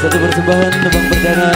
satu persembahan tembang perdana.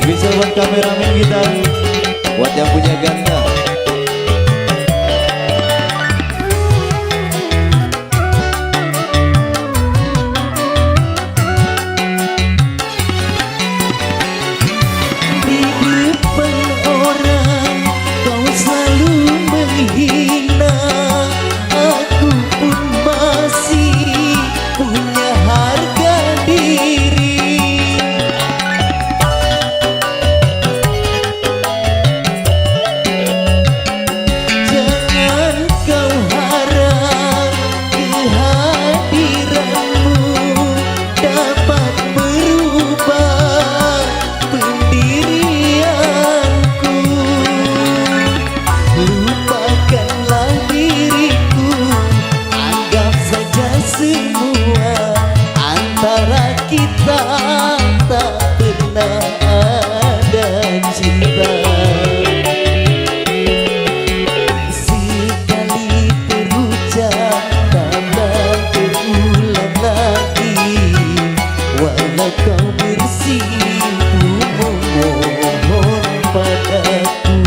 Bisa buat kameramen kita, buat yang punya ganda. Di depan orang kau selalu menghina, aku pun masih punya harga diri. Kita tak pernah ada cinta. Sekali terucap takkan terulang lagi. Walau kau bersimpu memohon padaku.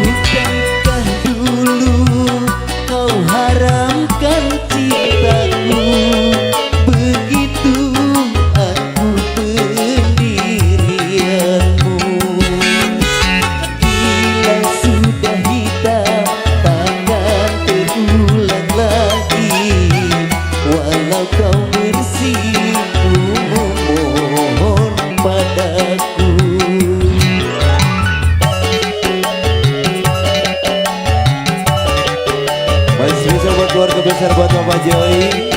Bukankah dulu kau haramkan cintaku? Masih bisa buat keluarga besar buat Bapak Joy.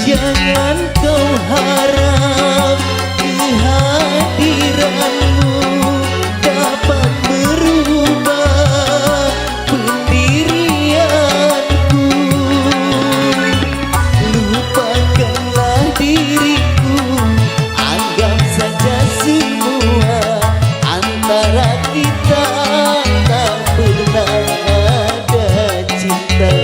Jangan kau harap kehadiranmu dapat merubah pendirianku. Lupakanlah diriku, anggap saja semua antara kita tak pernah ada cinta.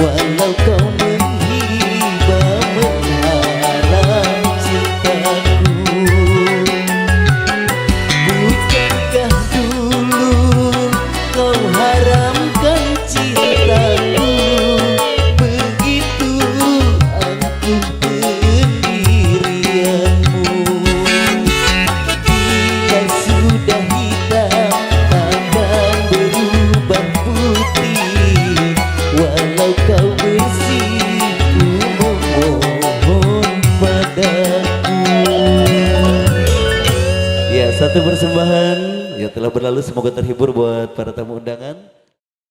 Walau kau menghibah mengharap cintaku. Bukankah dulu kau haramkan cintaku? Begitu aku pendirianmu. Bila sudah hitam takkan berubah putih. Walau kau bersimpu memohon padaku. Ya, satu persembahan yang telah berlalu semoga terhibur buat para tamu undangan.